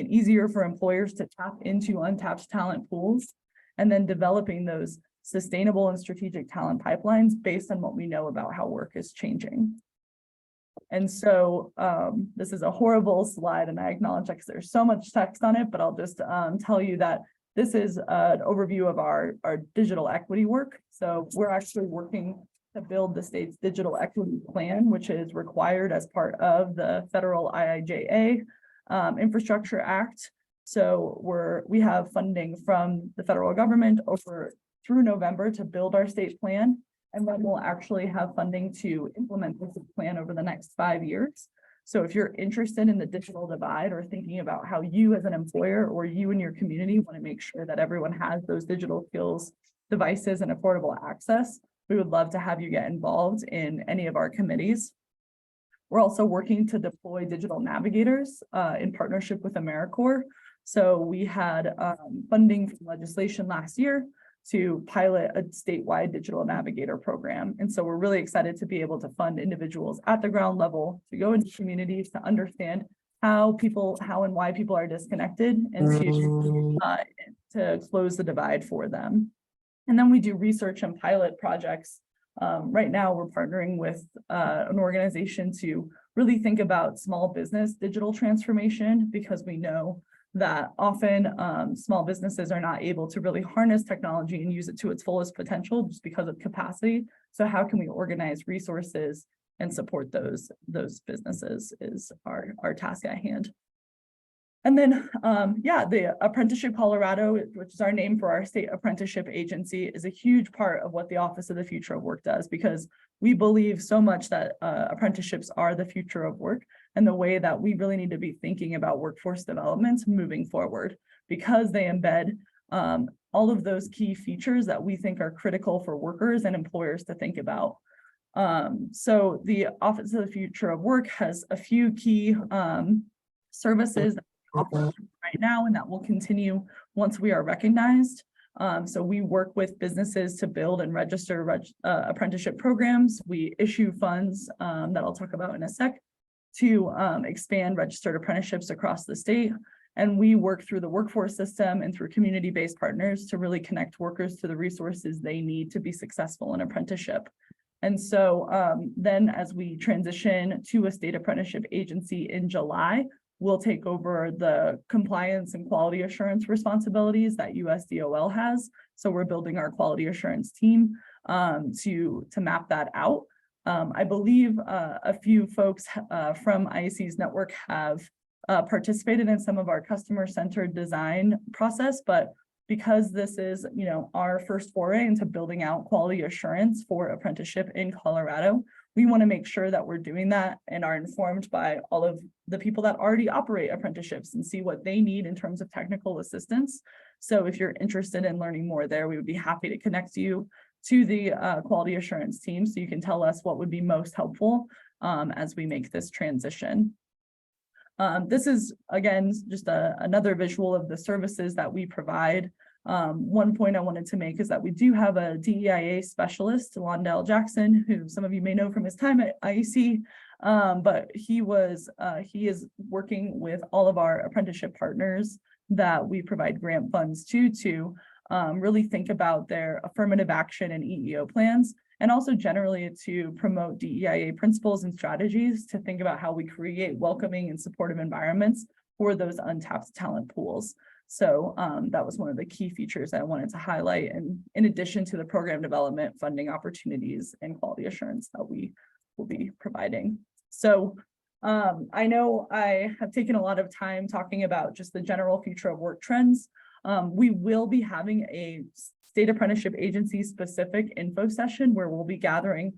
easier for employers to tap into untapped talent pools, and then developing those sustainable and strategic talent pipelines based on what we know about how work is changing. And so this is a horrible slide, and I acknowledge that because there's so much text on it, but I'll just tell you that this is an overview of our digital equity work. So we're actually working to build the state's digital equity plan, which is required as part of the federal IIJA Infrastructure Act. So we have funding from the federal government over through November to build our state plan. And then we'll actually have funding to implement this plan over the next 5 years. So if you're interested in the digital divide or thinking about how you as an employer or you and your community want to make sure that everyone has those digital skills, devices, and affordable access, we would love to have you get involved in any of our committees. We're also working to deploy digital navigators in partnership with AmeriCorps. So we had funding from legislation last year to pilot a statewide digital navigator program. And so we're really excited to be able to fund individuals at the ground level to go into communities to understand how and why people are disconnected and to close the divide for them. And then we do research and pilot projects. Right now we're partnering with an organization to really think about small business digital transformation, because we know that often small businesses are not able to really harness technology and use it to its fullest potential just because of capacity. So how can we organize resources and support those businesses is our task at hand. And then, the Apprenticeship Colorado, which is our name for our state apprenticeship agency, is a huge part of what the Office of the Future of Work does, because we believe so much that apprenticeships are the future of work and the way that we really need to be thinking about workforce development moving forward, because they embed all of those key features that we think are critical for workers and employers to think about. So the Office of the Future of Work has a few key services right now, and that will continue once we are recognized. So we work with businesses to build and register apprenticeship programs. We issue funds that I'll talk about in a sec to expand registered apprenticeships across the state. And we work through the workforce system and through community-based partners to really connect workers to the resources they need to be successful in apprenticeship. And so then as we transition to a state apprenticeship agency in July, we'll take over the compliance and quality assurance responsibilities that USDOL has. So we're building our quality assurance team to map that out. I believe a few folks from IAC's network have participated in some of our customer-centered design process, but because this is, our first foray into building out quality assurance for apprenticeship in Colorado, we want to make sure that we're doing that and are informed by all of the people that already operate apprenticeships and see what they need in terms of technical assistance. So if you're interested in learning more there, we would be happy to connect you to the quality assurance team so you can tell us what would be most helpful as we make this transition. This is, again, just another visual of the services that we provide. One point I wanted to make is that we do have a DEIA specialist, Londell Jackson, who some of you may know from his time at IEC, but he is working with all of our apprenticeship partners that we provide grant funds to really think about their affirmative action and EEO plans, and also generally to promote DEIA principles and strategies to think about how we create welcoming and supportive environments for those untapped talent pools. So that was one of the key features I wanted to highlight, and in addition to the program development, funding opportunities, and quality assurance that we will be providing. So I know I have taken a lot of time talking about just the general future of work trends. We will be having a state apprenticeship agency specific info session where we'll be gathering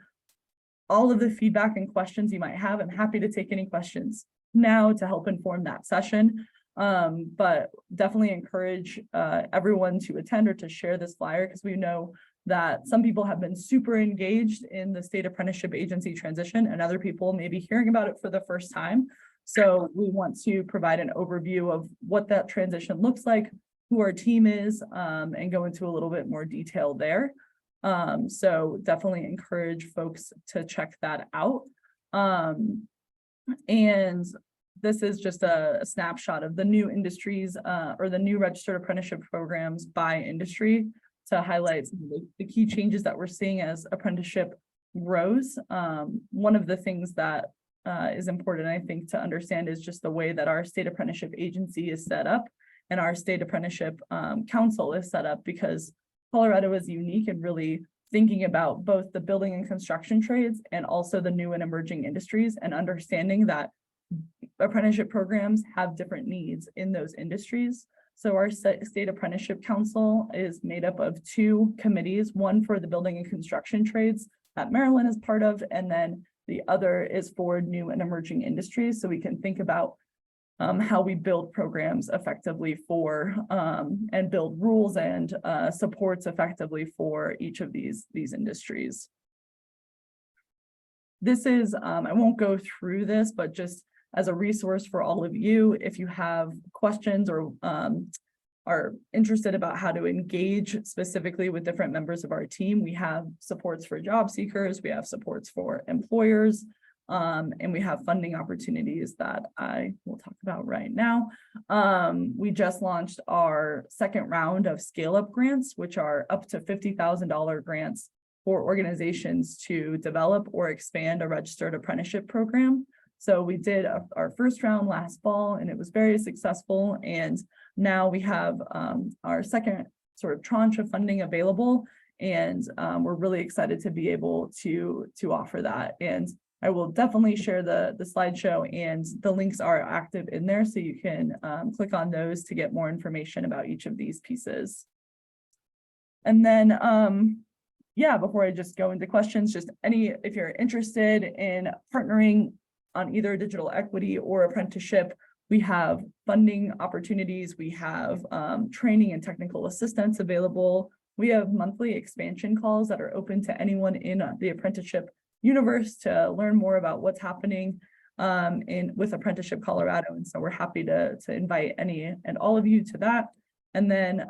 all of the feedback and questions you might have. I'm happy to take any questions now to help inform that session. But definitely encourage everyone to attend or to share this flyer, because we know that some people have been super engaged in the state apprenticeship agency transition and other people may be hearing about it for the first time. So we want to provide an overview of what that transition looks like, who our team is, and go into a little bit more detail there. So definitely encourage folks to check that out. And this is just a snapshot of the new industries or the new registered apprenticeship programs by industry to highlight some of the key changes that we're seeing as apprenticeship grows. One of the things that is important, I think, to understand is just the way that our state apprenticeship agency is set up and our state apprenticeship council is set up, because Colorado is unique in really thinking about both the building and construction trades and also the new and emerging industries, and understanding that apprenticeship programs have different needs in those industries. So our state apprenticeship council is made up of 2 committees, one for the building and construction trades that Maryland is part of, and then the other is for new and emerging industries. So we can think about how we build programs effectively for and build rules and supports effectively for each of these industries. This is, I won't go through this, but just as a resource for all of you, if you have questions or are interested about how to engage specifically with different members of our team, we have supports for job seekers, we have supports for employers, and we have funding opportunities that I will talk about right now. We just launched our second round of scale-up grants, which are up to $50,000 grants for organizations to develop or expand a registered apprenticeship program. So we did our first round last fall, and it was very successful. And now we have our second sort of tranche of funding available, and we're really excited to be able to offer that. And I will definitely share the slideshow, and the links are active in there, so you can click on those to get more information about each of these pieces. And then, yeah, before I just go into questions, just if you're interested in partnering on either digital equity or apprenticeship, we have funding opportunities, we have training and technical assistance available. We have monthly expansion calls that are open to anyone in the apprenticeship universe to learn more about what's happening with Apprenticeship Colorado. And so we're happy to invite any and all of you to that. And then,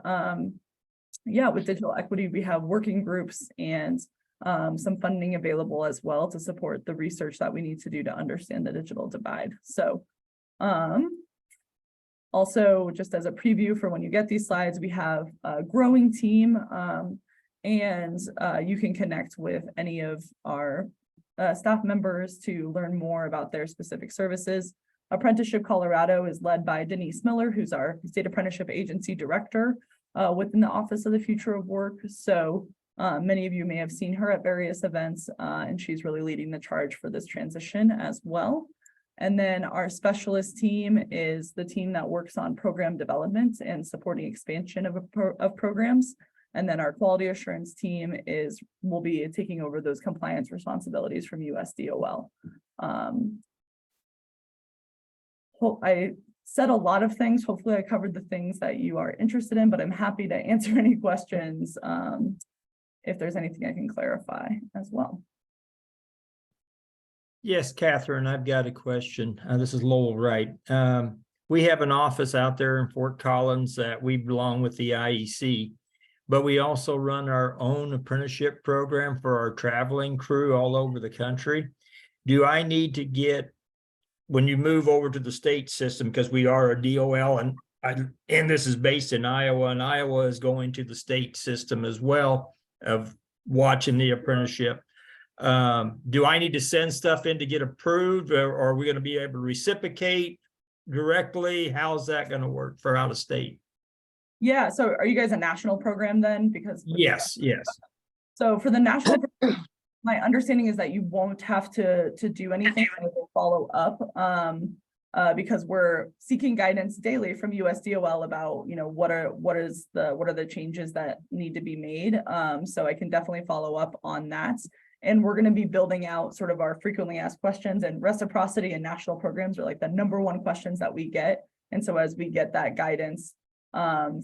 yeah, with digital equity, we have working groups and some funding available as well to support the research that we need to do to understand the digital divide. So also, just as a preview for when you get these slides, we have a growing team, and you can connect with any of our staff members to learn more about their specific services. Apprenticeship Colorado is led by Denise Miller, who's our State Apprenticeship Agency Director within the Office of the Future of Work. So many of you may have seen her at various events, and she's really leading the charge for this transition as well. And then our specialist team is the team that works on program development and supporting expansion of programs. And then our quality assurance team will be taking over those compliance responsibilities from USDOL. I said a lot of things. Hopefully I covered the things that you are interested in, but I'm happy to answer any questions if there's anything I can clarify as well. Yes, Catherine, I've got a question. This is Lowell Wright. We have an office out there in Fort Collins that we belong with the IEC, but we also run our own apprenticeship program for our traveling crew all over the country. Do I need to get, when you move over to the state system, because we are a DOL and this is based in Iowa, and Iowa is going to the state system as well of watching the apprenticeship. Do I need to send stuff in to get approved, or are we going to be able to reciprocate directly? How's that going to work for out of state? Yeah, so are you guys a national program then? Because Yes. So for the national program, my understanding is that you won't have to do anything. I will follow up because we're seeking guidance daily from USDOL about, you know, what are the changes that need to be made. So I can definitely follow up on that. And we're going to be building out sort of our frequently asked questions, and reciprocity and national programs are like the #1 questions that we get. And so as we get that guidance from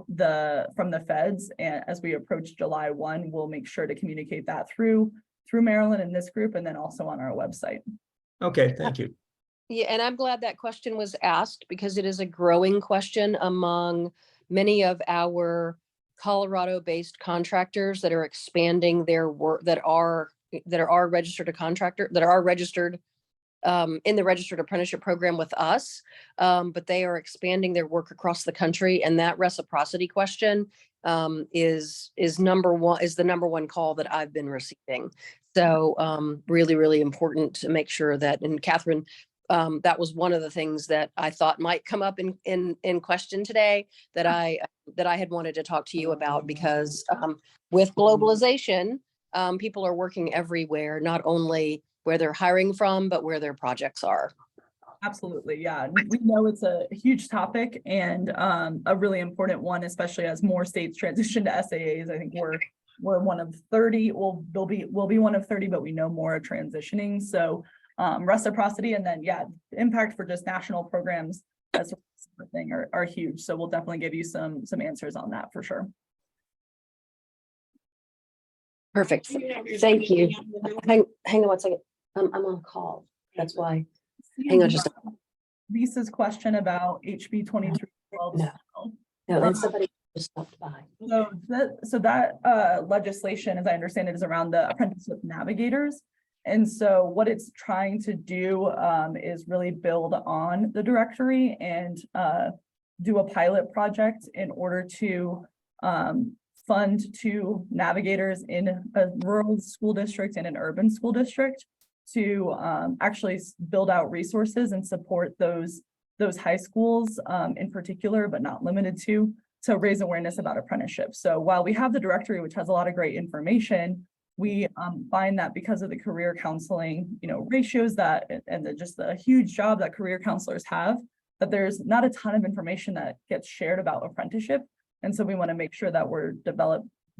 the feds, and as we approach July 1, we'll make sure to communicate that through Maryland in this group, and then also on our website. Okay, thank you. Yeah, and I'm glad that question was asked, because it is a growing question among many of our Colorado-based contractors that are expanding their work, that are registered in the registered apprenticeship program with us, but they are expanding their work across the country. And that reciprocity question is the number one call that I've been receiving. So really, really important to make sure that, and Catherine, that was one of the things that I thought might come up in question today that I had wanted to talk to you about, because with globalization, people are working everywhere, not only where they're hiring from, but where their projects are. Absolutely, yeah. We know it's a huge topic and a really important one, especially as more states transition to SAAs. I think we're one of 30. We'll be one of 30, but we know more are transitioning. So reciprocity, and then impact for just national programs, that sort of thing are huge. So we'll definitely give you some answers on that for sure. Perfect. Thank you. Hang on one second. I'm on a call. That's why. Hang on just a Lisa's question about HB 2312. No, then somebody just stopped by. So that legislation, as I understand it, is around the apprenticeship navigators. And so what it's trying to do is really build on the directory and do a pilot project in order to fund 2 navigators in a rural school district and an urban school district to actually build out resources and support those high schools in particular, but not limited to raise awareness about apprenticeship. So while we have the directory, which has a lot of great information, we find that because of the career counseling, ratios that, and just the huge job that career counselors have, that there's not a ton of information that gets shared about apprenticeship. And so we want to make sure that we're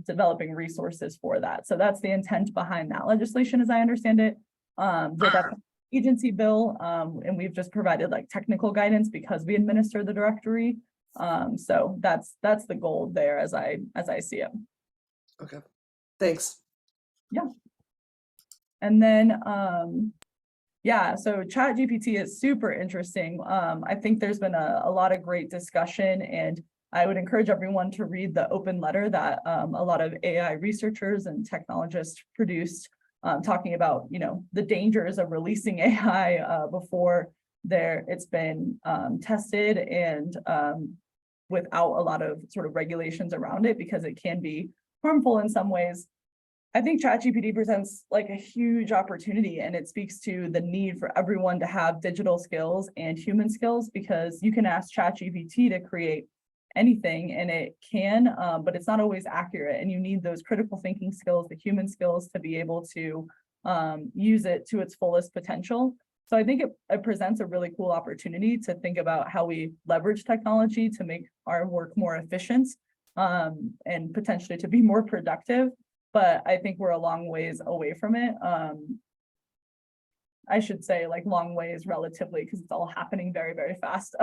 developing resources for that. So that's the intent behind that legislation, as I understand it. That's agency bill, and we've just provided like technical guidance because we administer the directory. So that's the goal there as I see it. Okay, thanks. Yeah. And then, so ChatGPT is super interesting. I think there's been a lot of great discussion, and I would encourage everyone to read the open letter that a lot of AI researchers and technologists produced, talking about, the dangers of releasing AI before it's been tested and without a lot of sort of regulations around it, because it can be harmful in some ways. I think ChatGPT presents like a huge opportunity, and it speaks to the need for everyone to have digital skills and human skills, because you can ask ChatGPT to create anything and it can, but it's not always accurate. And you need those critical thinking skills, the human skills, to be able to use it to its fullest potential. So I think it presents a really cool opportunity to think about how we leverage technology to make our work more efficient and potentially to be more productive. But I think we're a long ways away from it. I should say like long ways relatively, because it's all happening very, very fast.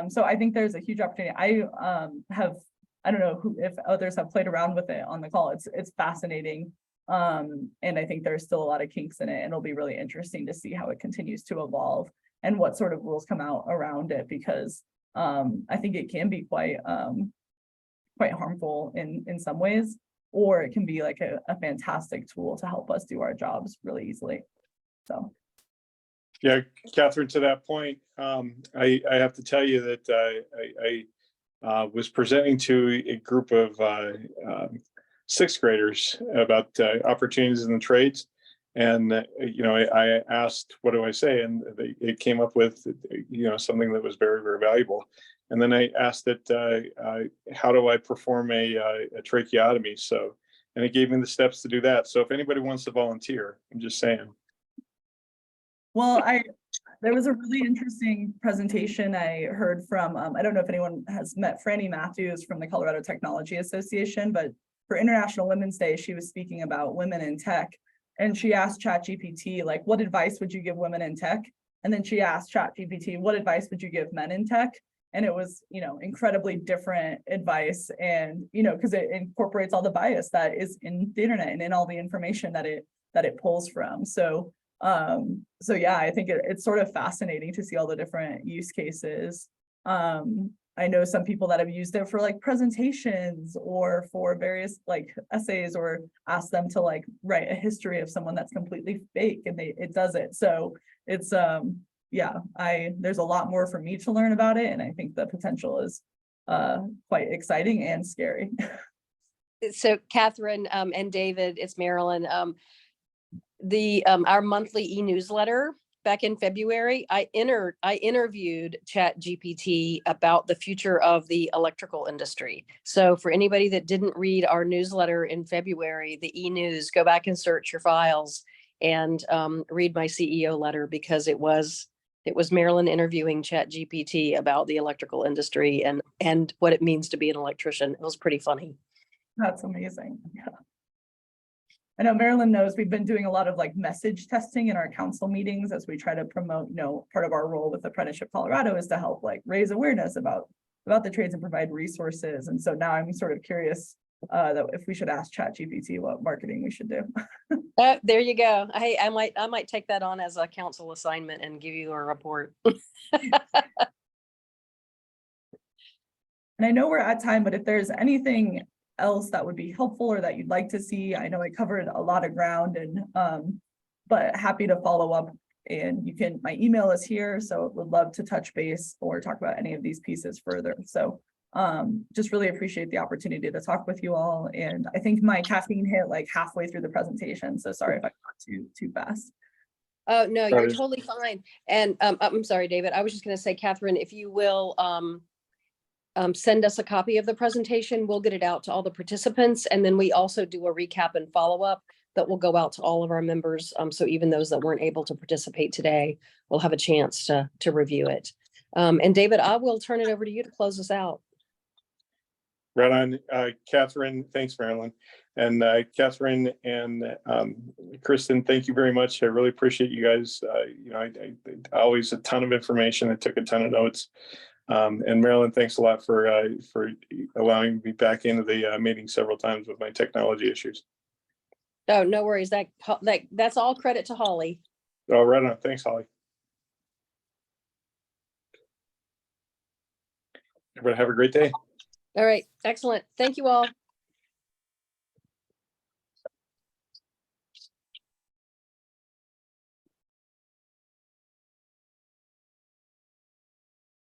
So I think there's a huge opportunity. I don't know if others have played around with it on the call. It's fascinating. And I think there's still a lot of kinks in it, and it'll be really interesting to see how it continues to evolve and what sort of rules come out around it, because I think it can be quite harmful in some ways, or it can be like a fantastic tool to help us do our jobs really easily. So. Yeah, Catherine, to that point, I have to tell you that I was presenting to a group of 6th graders about opportunities in the trades. And, I asked, what do I say? And it came up with, something that was very, very valuable. And then I asked it, how do I perform a tracheotomy? And it gave me the steps to do that. So if anybody wants to volunteer, I'm just saying. Well, there was a really interesting presentation I heard from, I don't know if anyone has met Franny Matthews from the Colorado Technology Association, but for International Women's Day, she was speaking about women in tech. And she asked ChatGPT, like, what advice would you give women in tech? And then she asked ChatGPT, what advice would you give men in tech? And it was, incredibly different advice. And, because it incorporates all the bias that is in the internet and in all the information that it pulls from. So yeah, I think it's sort of fascinating to see all the different use cases. I know some people that have used it for like presentations or for various like essays, or ask them to like write a history of someone that's completely fake, and it does it. So it's there's a lot more for me to learn about it, and I think the potential is quite exciting and scary. So Catherine, and David, it's Marilyn. Our monthly e-newsletter back in February, I interviewed ChatGPT about the future of the electrical industry. So for anybody that didn't read our newsletter in February, the e-news, go back and search your files and read my CEO letter, because it was Marilyn interviewing ChatGPT about the electrical industry and what it means to be an electrician. It was pretty funny. That's amazing. Yeah. I know Marilyn knows we've been doing a lot of like message testing in our council meetings as we try to promote, part of our role with Apprenticeship Colorado is to help like raise awareness about the trades and provide resources. And so now I'm sort of curious that if we should ask ChatGPT what marketing we should do. There you go. Hey, I might take that on as a council assignment and give you a report. And I know we're at time, but if there's anything else that would be helpful or that you'd like to see, I know I covered a lot of ground, and but happy to follow up. And my email is here, so would love to touch base or talk about any of these pieces further. So just really appreciate the opportunity to talk with you all. And I think my caffeine hit like halfway through the presentation, so sorry if I got too fast. Oh, no, you're Sorry. totally fine. And I'm sorry, David. I was just going to say, Catherine, if you will send us a copy of the presentation, we'll get it out to all the participants. And then we also do a recap and follow up that will go out to all of our members. So even those that weren't able to participate today will have a chance to review it. And David, I will turn it over to you to close us out. Right on, Catherine. Thanks, Marilyn. And Catherine and Kristen, thank you very much. I really appreciate you guys. I always a ton of information. I took a ton of notes. And Marilyn, thanks a lot for allowing me back into the meeting several times with my technology issues. Oh, no worries. That's all credit to Holly. Oh, right on. Thanks, Holly. Everybody have a great day. All right. Excellent. Thank you all.